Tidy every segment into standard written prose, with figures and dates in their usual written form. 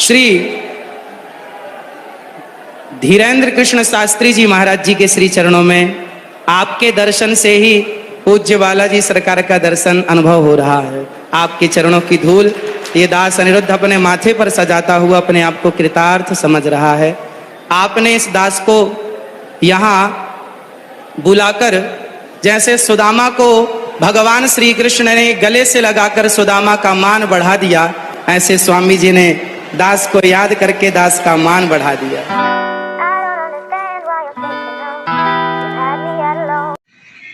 श्री धीरेन्द्र कृष्ण शास्त्री जी महाराज जी के श्री चरणों में आपके दर्शन से ही पूज्य बालाजी सरकार का दर्शन अनुभव हो रहा है। आपके चरणों की धूल ये दास अनिरुद्ध अपने माथे पर सजाता हुआ अपने आप को कृतार्थ समझ रहा है। आपने इस दास को यहाँ बुलाकर, जैसे सुदामा को भगवान श्री कृष्ण ने गले से लगाकर सुदामा का मान बढ़ा दिया, ऐसे स्वामी जी ने दास को याद करके दास का मान बढ़ा दिया।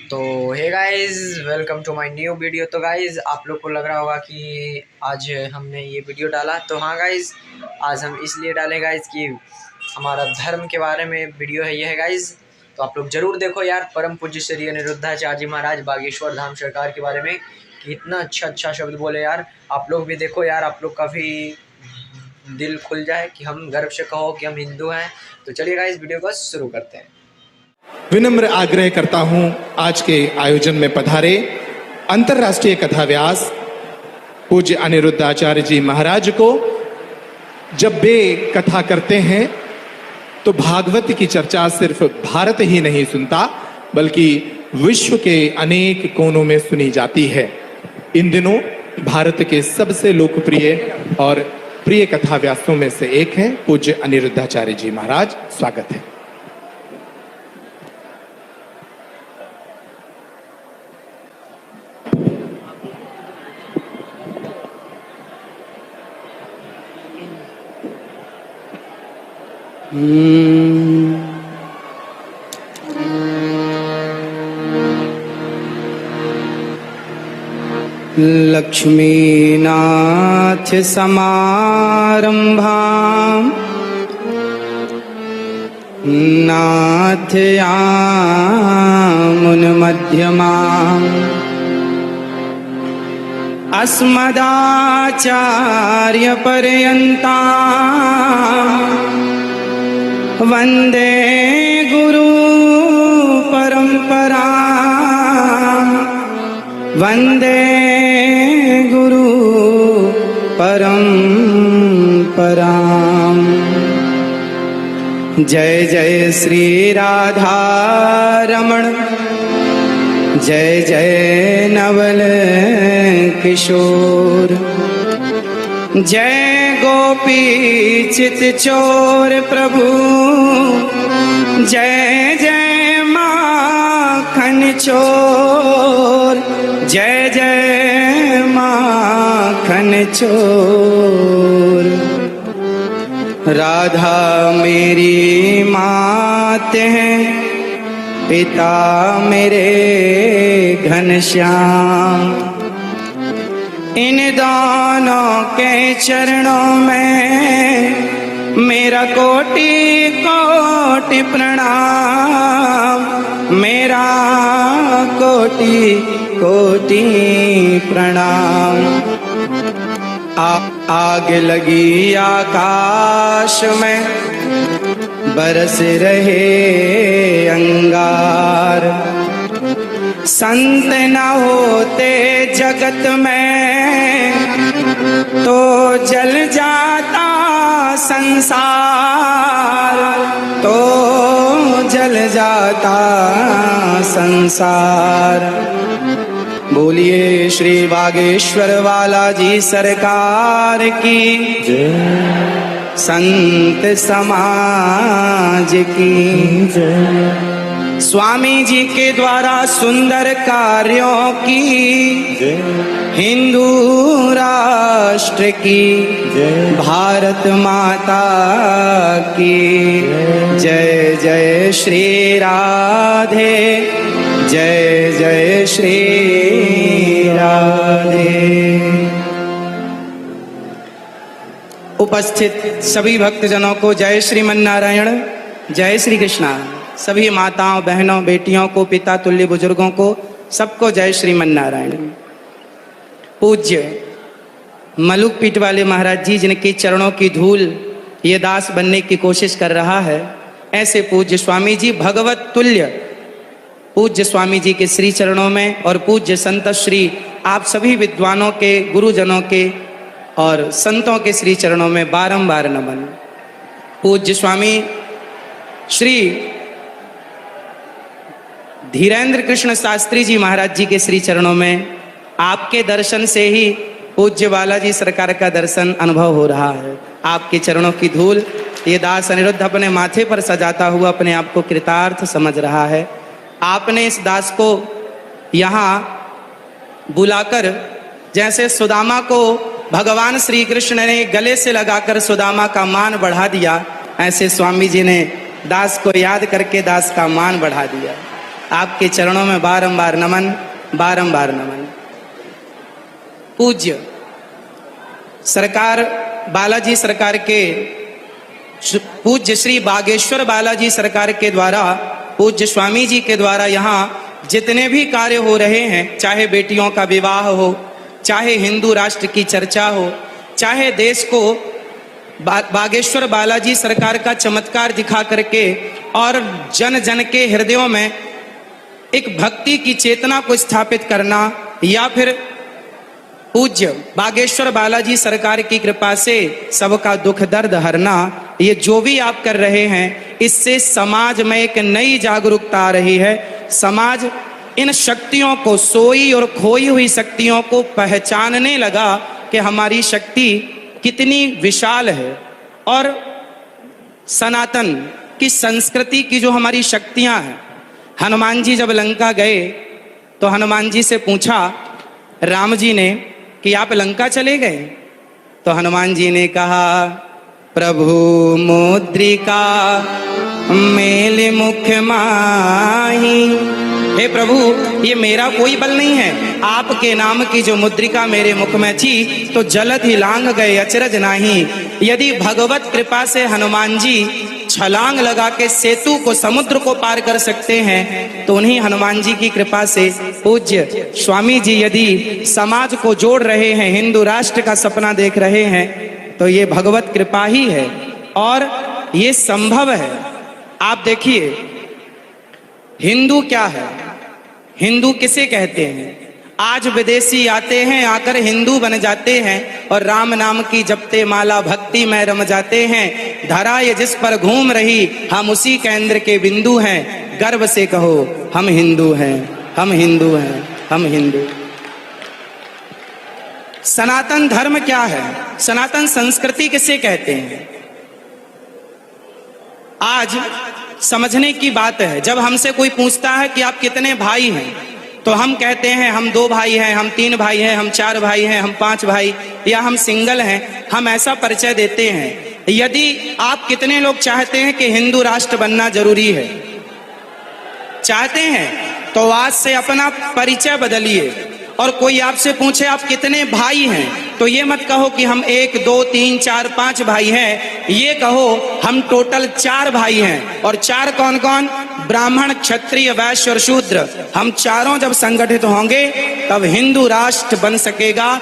तो hey guys, welcome to my new video. तो गाइस, आप लोग को लग रहा होगा कि आज हमने ये वीडियो डाला, तो हाँ गाइस, आज हम इसलिए डाले गाइस कि हमारा धर्म के बारे में वीडियो है। ये है गाइस, तो आप लोग जरूर देखो यार। परम पूज्य श्री अनिरुद्धाचार्य जी महाराज बागेश्वर धाम सरकार के बारे में कितना अच्छा शब्द बोले यार। आप लोग भी देखो यार, आप लोग का भी दिल खुल जाए कि हम गर्व से कहो कि हम हिंदू हैं। तो चलिए गाइस, वीडियो को शुरू करते हैं। विनम्र आग्रह करता हूं आज के आयोजन में पधारे अंतर्राष्ट्रीय कथा व्यास पूज्य अनिरुद्धाचार्य जी महाराज को। जब वे कथा करते हैं तो भागवत की चर्चा सिर्फ भारत ही नहीं सुनता, बल्कि विश्व के अनेक कोनों में सुनी जाती है। इन दिनों भारत के सबसे लोकप्रिय और प्रिय कथा व्यासों में से एक हैं पूज्य अनिरुद्धाचार्य जी महाराज। स्वागत है। लक्ष्मीनाथ समारंभां नाथयामुनमध्यमाम् अस्मदाचार्यपर्यन्तां वन्दे गुरु परम्परां, वन्दे गुरु परम्परां। जय जय श्री राधा रमण, जय जय नवल किशोर, जय गोपी चित चोर प्रभु, जय जय माखन चोर, जय जय माखन चोर। राधा मेरी मात है, पिता मेरे घनश्याम, इन दोनों के चरणों में मेरा कोटि कोटि प्रणाम, मेरा कोटि कोटि प्रणाम। आग लगी आकाश में, बरस रहे अंगार, संत न होते जगत में तो जल जाता संसार, तो जल जाता संसार। बोलिए श्री बागेश्वर वाला जी सरकार की जय, संत समाज की जय। स्वामी जी के द्वारा सुंदर कार्यों की जय, हिंदू राष्ट्र की जय, भारत माता की जय। जय श्री राधे, जय जय श्री राधे। उपस्थित सभी भक्तजनों को जय श्रीमन्नारायण, जय श्री कृष्णा। सभी माताओं, बहनों, बेटियों को, पिता तुल्य बुजुर्गों को, सबको जय श्रीमन्नारायण। पूज्य मलुक पीठ वाले महाराज जी, जिनके चरणों की धूल ये दास बनने की कोशिश कर रहा है, ऐसे पूज्य स्वामी जी भगवत तुल्य पूज्य स्वामी जी के श्री चरणों में और पूज्य संत श्री आप सभी विद्वानों के, गुरुजनों के और संतों के श्री चरणों में बारंबार नमन। पूज्य स्वामी श्री धीरेन्द्र कृष्ण शास्त्री जी महाराज जी के श्री चरणों में आपके दर्शन से ही पूज्य बालाजी सरकार का दर्शन अनुभव हो रहा है। आपके चरणों की धूल ये दास अनिरुद्ध अपने माथे पर सजाता हुआ अपने आप को कृतार्थ समझ रहा है। आपने इस दास को यहाँ बुलाकर, जैसे सुदामा को भगवान श्री कृष्ण ने गले से लगाकर सुदामा का मान बढ़ा दिया, ऐसे स्वामी जी ने दास को याद करके दास का मान बढ़ा दिया। आपके चरणों में बारंबार नमन, बारंबार नमन। पूज्य सरकार बालाजी सरकार के पूज्य श्री बागेश्वर बालाजी सरकार के द्वारा, पूज्य स्वामी जी के द्वारा यहाँ जितने भी कार्य हो रहे हैं, चाहे बेटियों का विवाह हो, चाहे हिंदू राष्ट्र की चर्चा हो, चाहे देश को बागेश्वर बालाजी सरकार का चमत्कार दिखा करके और जन जन के हृदयों में एक भक्ति की चेतना को स्थापित करना, या फिर पूज्य बागेश्वर बालाजी सरकार की कृपा से सबका दुख दर्द हरना, ये जो भी आप कर रहे हैं, इससे समाज में एक नई जागरूकता आ रही है। समाज इन शक्तियों को, सोई और खोई हुई शक्तियों को पहचानने लगा कि हमारी शक्ति कितनी विशाल है। और सनातन की संस्कृति की जो हमारी शक्तियां हैं, हनुमान जी जब लंका गए तो हनुमान जी से पूछा राम जी ने कि आप लंका चले गए? तो हनुमान जी ने कहा, प्रभु मुद्रिका मेल मुख माही। हे प्रभु, ये मेरा कोई बल नहीं है, आपके नाम की जो मुद्रिका मेरे मुख में थी तो जलद ही लांग गए, अचरज नाही। यदि भगवत कृपा से हनुमान जी छलांग लगा के सेतु को, समुद्र को पार कर सकते हैं, तो उन्हीं हनुमान जी की कृपा से पूज्य स्वामी जी यदि समाज को जोड़ रहे हैं, हिंदू राष्ट्र का सपना देख रहे हैं, तो ये भगवत कृपा ही है और ये संभव है। आप देखिए, हिंदू क्या है, हिंदू किसे कहते हैं? आज विदेशी आते हैं, आकर हिंदू बन जाते हैं और राम नाम की जपते माला भक्ति में रम जाते हैं। धरा ये जिस पर घूम रही, हम उसी केंद्र के बिंदु हैं। गर्व से कहो हम हिंदू हैं, हम हिंदू हैं, हम हिंदू। सनातन धर्म क्या है? सनातन संस्कृति किसे कहते हैं? आज समझने की बात है। जब हमसे कोई पूछता है कि आप कितने भाई हैं, तो हम कहते हैं हम 2 भाई हैं, हम 3 भाई हैं, हम 4 भाई हैं, हम 5 भाई, या हम सिंगल हैं। हम ऐसा परिचय देते हैं। यदि आप कितने लोग चाहते हैं कि हिंदू राष्ट्र बनना जरूरी है, चाहते हैं, तो आज से अपना परिचय बदलिए। और कोई आपसे पूछे आप कितने भाई हैं, तो ये मत कहो कि हम 1 2 3 4 5 भाई हैं, ये कहो हम टोटल 4 भाई हैं। और 4 कौन कौन? ब्राह्मण, क्षत्रिय, वैश्य और शूद्र। हम चारों जब संगठित होंगे तब हिंदू राष्ट्र बन सकेगा।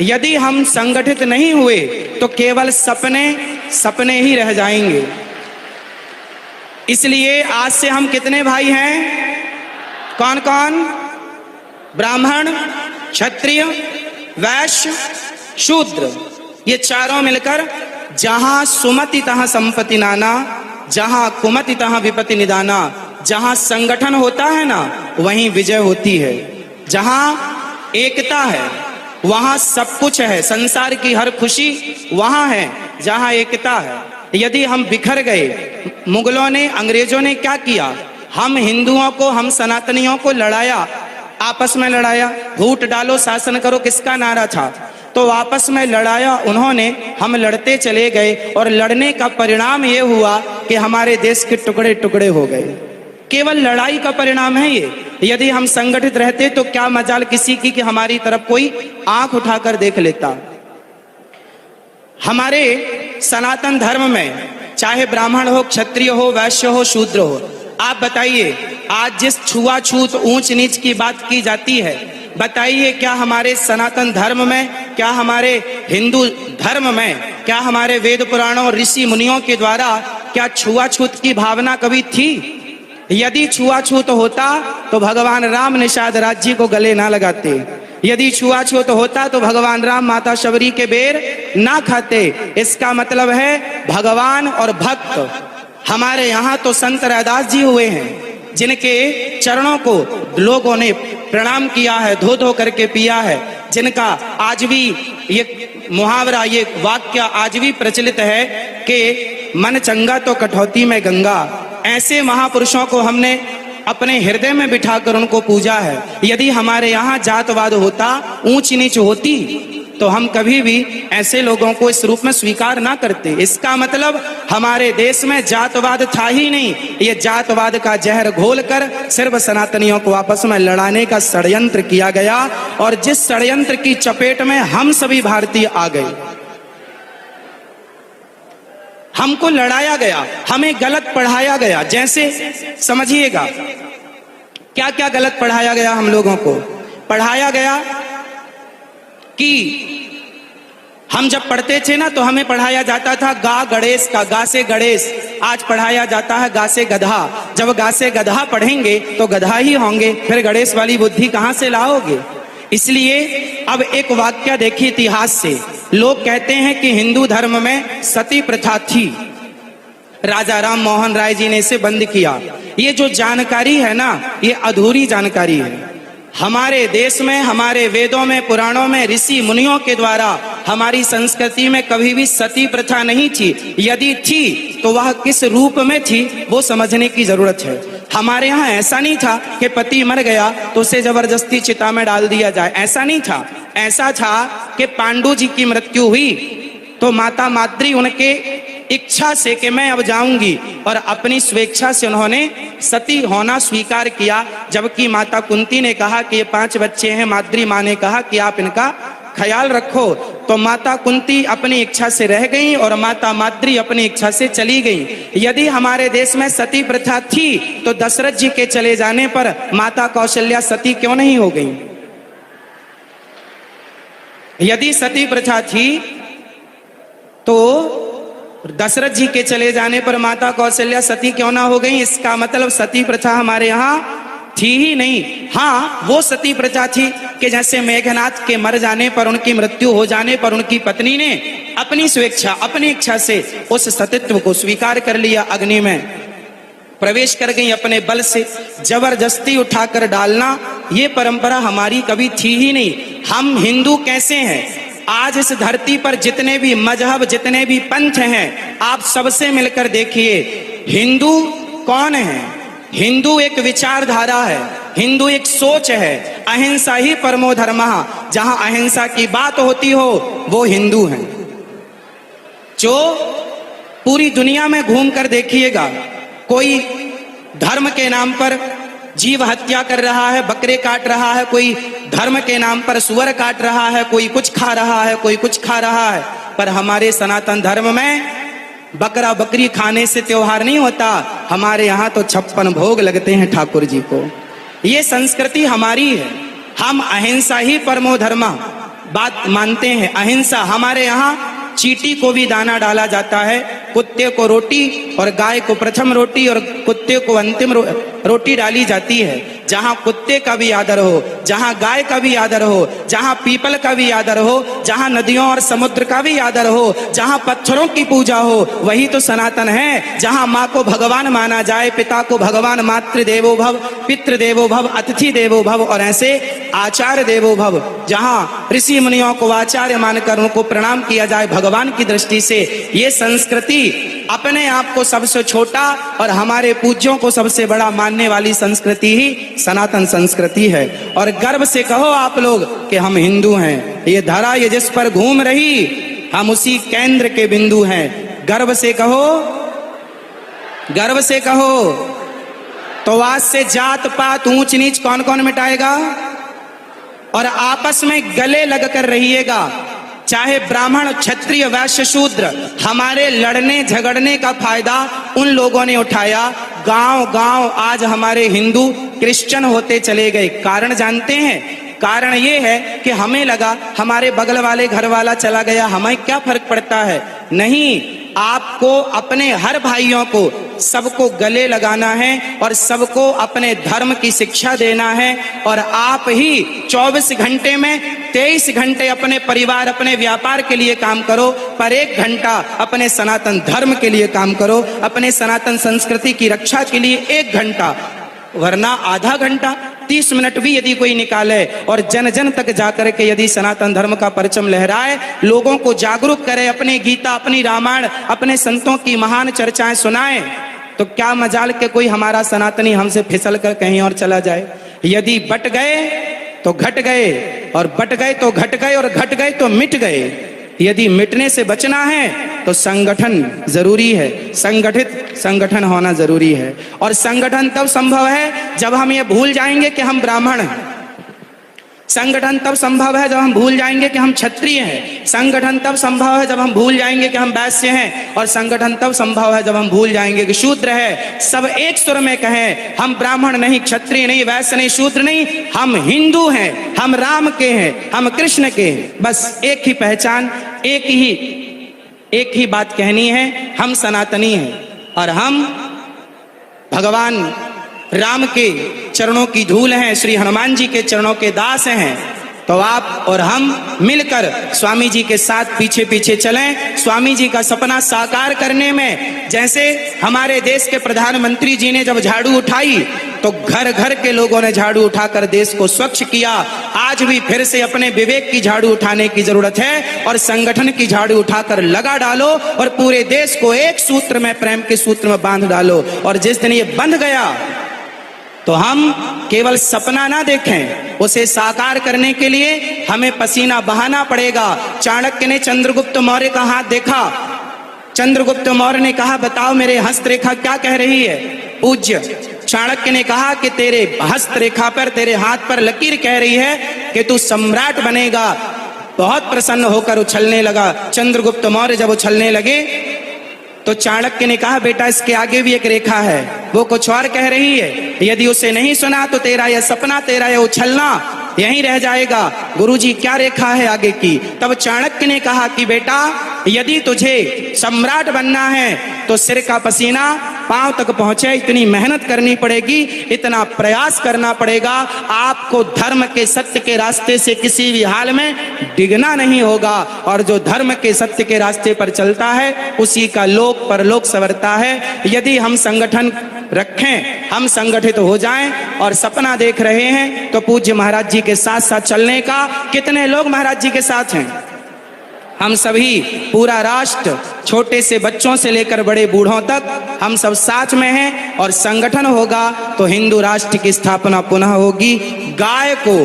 यदि हम संगठित नहीं हुए तो केवल सपने ही रह जाएंगे। इसलिए आज से हम कितने भाई हैं? कौन कौन? ब्राह्मण, क्षत्रिय, वैश्य, शूद्र। ये चारों मिलकर जहां सुमति तहां संपत्ति नाना, जहां कुमति तहां विपत्ति निदाना। जहां संगठन होता है ना, वहीं विजय होती है। जहां एकता है वहां सब कुछ है। संसार की हर खुशी वहां है जहां एकता है। यदि हम बिखर गए, मुगलों ने, अंग्रेजों ने क्या किया? हम हिंदुओं को, हम सनातनियों को लड़ाया, आपस में लड़ाया। फूट डालो शासन करो किसका नारा था? तो आपस में लड़ाया उन्होंने, हम लड़ते चले गए और लड़ने का परिणाम ये हुआ कि हमारे देश के टुकड़े टुकड़े हो गए। केवल लड़ाई का परिणाम है ये। यदि हम संगठित रहते तो क्या मजाल किसी की कि हमारी तरफ कोई आंख उठाकर देख लेता। हमारे सनातन धर्म में चाहे ब्राह्मण हो, क्षत्रिय हो, वैश्य हो, शूद्र हो, आप बताइए, आज जिस छुआछूत, ऊंच नीच की बात की जाती है, बताइए क्या हमारे सनातन धर्म में, क्या हमारे हिंदू धर्म में, क्या हमारे वेद पुराणों ऋषि मुनियों के द्वारा क्या छुआछूत की भावना कभी थी? यदि छुआछूत होता तो भगवान राम निषाद राज्य को गले ना लगाते। यदि छुआछूत होता तो भगवान राम माता शबरी के बेर ना खाते। इसका मतलब है भगवान और भक्त। हमारे यहाँ तो संत रैदास जी हुए हैं जिनके चरणों को लोगों ने प्रणाम किया है, धो धो करके पिया है, जिनका आज भी ये मुहावरा, ये वाक्य आज भी प्रचलित है कि मन चंगा तो कठौती में गंगा। ऐसे महापुरुषों को हमने अपने हृदय में बिठाकर उनको पूजा है। यदि हमारे यहाँ जातवाद होता, ऊंच नीच होती, तो हम कभी भी ऐसे लोगों को इस रूप में स्वीकार ना करते। इसका मतलब हमारे देश में जातवाद था ही नहीं। ये जातवाद का जहर घोलकर सिर्फ सनातनियों को आपस में लड़ाने का षड्यंत्र किया गया, और जिस षड्यंत्र की चपेट में हम सभी भारतीय आ गए। हमको लड़ाया गया, हमें गलत पढ़ाया गया। जैसे समझिएगा क्या क्या गलत पढ़ाया गया। हम लोगों को पढ़ाया गया कि हम जब पढ़ते थे ना तो हमें पढ़ाया जाता था गा गणेश का, गा से गणेश। आज पढ़ाया जाता है गा से गधा। जब गा से गधा पढ़ेंगे तो गधा ही होंगे, फिर गणेश वाली बुद्धि कहां से लाओगे। इसलिए अब एक वाक्य देखिए इतिहास से। लोग कहते हैं कि हिंदू धर्म में सती प्रथा थी, राजा राम मोहन राय जी ने इसे बंद किया। ये जो जानकारी है ना, ये अधूरी जानकारी है। हमारे देश में, हमारे वेदों में, पुराणों में, ऋषि मुनियों के द्वारा हमारी संस्कृति में कभी भी सती प्रथा नहीं थी। यदि थी तो वह किस रूप में थी वो समझने की जरूरत है। हमारे यहाँ ऐसा नहीं था कि पति मर गया तो उसे जबरदस्ती चिता में डाल दिया जाए, ऐसा नहीं था। ऐसा था कि पांडु जी की मृत्यु हुई तो माता माद्री उनके इच्छा से कि मैं अब जाऊंगी, और अपनी स्वेच्छा से उन्होंने सती होना स्वीकार किया। जबकि माता कुंती ने कहा कि ये 5 बच्चे हैं, माद्री माँ ने कहा कि आप इनका ख्याल रखो। तो माता कुंती अपनी इच्छा से रह गई और माता माद्री अपनी इच्छा से चली गई। यदि हमारे देश में सती प्रथा थी तो दशरथ जी के चले जाने पर माता कौशल्या सती क्यों नहीं हो गई। यदि सती प्रथा थी तो दशरथ जी के चले जाने पर माता कौशल्या सती क्यों ना हो गई। इसका मतलब सती प्रथा हमारे यहाँ थी ही नहीं। हाँ, वो सती प्रथा थी कि जैसे मेघनाथ के मर जाने पर, उनकी मृत्यु हो जाने पर उनकी पत्नी ने अपनी स्वेच्छा, अपनी इच्छा से उस सतीत्व को स्वीकार कर लिया, अग्नि में प्रवेश कर गई अपने बल से। जबरदस्ती उठाकर डालना ये परंपरा हमारी कभी थी ही नहीं। हम हिंदू कैसे हैं? आज इस धरती पर जितने भी मजहब, जितने भी पंथ हैं, आप सबसे मिलकर देखिए हिंदू कौन है। हिंदू एक विचारधारा है, हिंदू एक सोच है। अहिंसा ही परमो धर्मः, जहां अहिंसा की बात होती हो वो हिंदू हैं। जो पूरी दुनिया में घूमकर देखिएगा, कोई धर्म के नाम पर जीव हत्या कर रहा है, बकरे काट रहा है, कोई धर्म के नाम पर सुअर काट रहा है, कोई कुछ खा रहा है, कोई कुछ खा रहा है। पर हमारे सनातन धर्म में बकरा बकरी खाने से त्योहार नहीं होता। हमारे यहाँ तो 56 भोग लगते हैं ठाकुर जी को। ये संस्कृति हमारी है। हम अहिंसा ही परमो धर्म बात मानते हैं। अहिंसा हमारे यहाँ चींटी को भी दाना डाला जाता है, कुत्ते को रोटी और गाय को प्रथम रोटी और कुत्ते को अंतिम रोटी डाली जाती है। जहां कुत्ते का भी आदर हो, जहां गाय का भी आदर हो, जहां पीपल का भी आदर हो, जहां नदियों और समुद्र का भी आदर हो, जहां पत्थरों की पूजा हो, वही तो सनातन है। जहां माँ को भगवान माना जाए, पिता को भगवान, मातृदेवो भव, पितृदेवो भव, अतिथि देवो भव, और ऐसे आचार्य देवो भव। जहां ऋषि मुनियों को आचार्य मानकर उनको प्रणाम किया जाए भगवान की दृष्टि से। ये संस्कृति अपने आप को सबसे छोटा और हमारे पूज्यों को सबसे बड़ा मानने वाली संस्कृति ही सनातन संस्कृति है। और गर्व से कहो आप लोग कि हम हिंदू हैं। ये धरा ये जिस पर घूम रही, हम उसी केंद्र के बिंदु हैं। गर्व से कहो, गर्व से कहो। तो आज से जात पात ऊंच नीच कौन कौन मिटाएगा? और आपस में गले लगकर रहिएगा। चाहे ब्राह्मण, क्षत्रिय, वैश्य, शूद्र, हमारे लड़ने झगड़ने का फायदा उन लोगों ने उठाया। गांव गांव आज हमारे हिंदू क्रिश्चियन होते चले गए। कारण जानते हैं? कारण ये है कि हमें लगा हमारे बगल वाले घर वाला चला गया, हमें क्या फर्क पड़ता है। नहीं, आपको अपने हर भाइयों को सबको गले लगाना है और सबको अपने धर्म की शिक्षा देना है। और आप ही 24 घंटे में 23 घंटे अपने परिवार अपने व्यापार के लिए काम करो, पर 1 घंटा अपने सनातन धर्म के लिए काम करो, अपने सनातन संस्कृति की रक्षा के लिए 1 घंटा, वरना आधा घंटा 30 मिनट भी यदि कोई निकाले और जन जन तक जाकर के यदि सनातन धर्म का परचम लहराए, लोगों को जागरूक करे, अपनी गीता अपनी रामायण अपने संतों की महान चर्चाएं सुनाए, तो क्या मजाल के कोई हमारा सनातनी हमसे फिसल कर कहीं और चला जाए। यदि बट गए तो घट गए, और बट गए तो घट गए, और घट गए तो मिट गए। यदि मिटने से बचना है तो संगठन जरूरी है, संगठित संगठन होना जरूरी है। और संगठन तब संभव है जब हम ये भूल जाएंगे कि हम ब्राह्मण हैं। संगठन तब संभव है जब हम भूल जाएंगे कि हम क्षत्रिय हैं। संगठन तब संभव है जब हम भूल जाएंगे कि हम वैश्य हैं। और संगठन तब संभव है जब हम भूल जाएंगे कि शूद्र है। सब एक सुर में कहें, हम ब्राह्मण नहीं, क्षत्रिय नहीं, वैश्य नहीं, शूद्र नहीं, हम हिंदू हैं, हम राम के हैं, हम कृष्ण के हैं। बस एक ही पहचान, एक ही बात कहनी है, हम सनातनी हैं और हम भगवान राम के चरणों की धूल हैं, श्री हनुमान जी के चरणों के दास हैं। तो आप और हम मिलकर स्वामी जी के साथ पीछे पीछे चलें, स्वामी जी का सपना साकार करने में। जैसे हमारे देश के प्रधानमंत्री जी ने जब झाड़ू उठाई तो घर घर के लोगों ने झाड़ू उठाकर देश को स्वच्छ किया। आज भी फिर से अपने विवेक की झाड़ू उठाने की जरूरत है और संगठन की झाड़ू उठाकर लगा डालो और पूरे देश को एक सूत्र में, प्रेम के सूत्र में बांध डालो। और जिस दिन ये बंध गया तो हम केवल सपना ना देखें, उसे साकार करने के लिए हमें पसीना बहाना पड़ेगा। चाणक्य ने चंद्रगुप्त मौर्य का हाथ देखा। चंद्रगुप्त मौर्य ने कहा, बताओ मेरे हस्तरेखा क्या कह रही है। पूज्य चाणक्य ने कहा कि तेरे हस्तरेखा पर, तेरे हाथ पर लकीर कह रही है कि तू सम्राट बनेगा। बहुत प्रसन्न होकर उछलने लगा। चंद्रगुप्त मौर्य जब उछलने लगे तो चाणक्य ने कहा, बेटा इसके आगे भी एक रेखा है, वो कुछ और कह रही है। यदि उसे नहीं सुना तो तेरा यह सपना, तेरा यह उछलना यहीं रह जाएगा। गुरुजी क्या रेखा है आगे की? तब चाणक्य ने कहा कि बेटा यदि तुझे सम्राट बनना है तो सिर का पसीना पांव तक पहुंचे, इतनी मेहनत करनी पड़ेगी, इतना प्रयास करना पड़ेगा। आपको धर्म के सत्य के रास्ते से किसी भी हाल में डिगना नहीं होगा। और जो धर्म के सत्य के रास्ते पर चलता है उसी का लोक परलोक संवरता है। यदि हम संगठन रखें, हम संगठित हो जाएं और सपना देख रहे हैं तो पूज्य महाराज जी के साथ साथ चलने का कितने लोग महाराज जी के साथ हैं? हम सभी, पूरा राष्ट्र, छोटे से बच्चों से लेकर बड़े बूढ़ों तक हम सब साथ में हैं। और संगठन होगा तो हिंदू राष्ट्र की स्थापना पुनः होगी। गाय को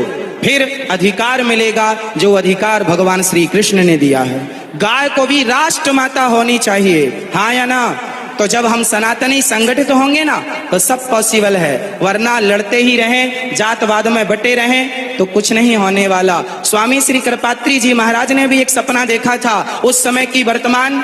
फिर अधिकार मिलेगा जो अधिकार भगवान श्री कृष्ण ने दिया है। गाय को भी राष्ट्र माता होनी चाहिए, हाँ या ना? तो जब हम सनातनी संगठित होंगे ना तो सब पॉसिबल है, वरना लड़ते ही रहें, जातवाद में बटे रहें तो कुछ नहीं होने वाला। स्वामी श्री कृपात्री जी महाराज ने भी एक सपना देखा था। उस समय की वर्तमान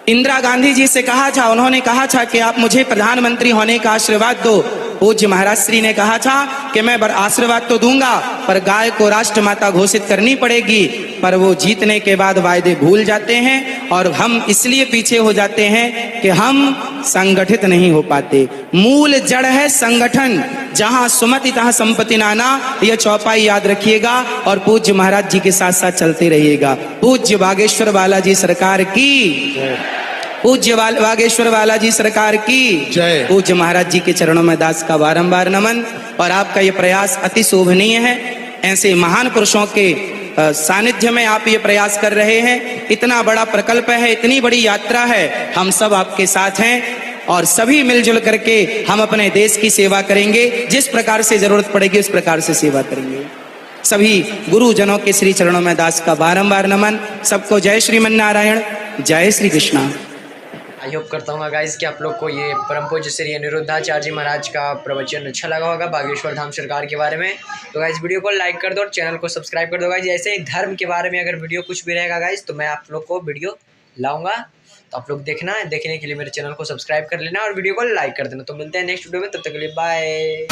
इंदिरा गांधी जी से कहा था, उन्होंने कहा था कि आप मुझे प्रधानमंत्री होने का आशीर्वाद दो। पूज्य महाराज श्री ने कहा था कि मैं आशीर्वाद तो दूंगा पर गाय को राष्ट्रमाता घोषित करनी पड़ेगी। पर वो जीतने के बाद वायदे भूल जाते हैं और हम इसलिए पीछे हो जाते हैं कि हम संगठित नहीं हो पाते। मूल जड़ है संगठन, जहां सुमति तहां संपत्ति नाना, यह चौपाई याद रखिएगा और पूज्य महाराज जी के साथ साथ चलते रहिएगा। पूज्य बागेश्वर बालाजी सरकार की, पूज्य बागेश्वर बालाजी सरकार की जय। पूज्य महाराज जी के चरणों में दास का बारंबार नमन। और आपका ये प्रयास अति शोभनीय है। ऐसे महान पुरुषों के सानिध्य में आप ये प्रयास कर रहे हैं। इतना बड़ा प्रकल्प है, इतनी बड़ी यात्रा है, हम सब आपके साथ हैं और सभी मिलजुल करके हम अपने देश की सेवा करेंगे। जिस प्रकार से जरूरत पड़ेगी उस प्रकार से सेवा करेंगे। सभी गुरुजनों के श्री चरणों में दास का बारंबार नमन। सबको जय श्रीमन नारायण, जय श्री कृष्णा। आई होप करता हूँ गाइज कि आप लोग को ये परम पूज्य श्री अनिरुद्धाचार्य जी महाराज का प्रवचन अच्छा लगा होगा बागेश्वर धाम सरकार के बारे में। तो गाइज वीडियो को लाइक कर दो और चैनल को सब्सक्राइब कर दो गाइज। ऐसे ही धर्म के बारे में अगर वीडियो कुछ भी रहेगा गाइज तो मैं आप लोग को वीडियो लाऊंगा, तो आप लोग देखना है। देखने के लिए मेरे चैनल को सब्सक्राइब कर लेना और वीडियो को लाइक कर देना। तो मिलते हैं नेक्स्ट वीडियो में, तब तक के लिए बाय।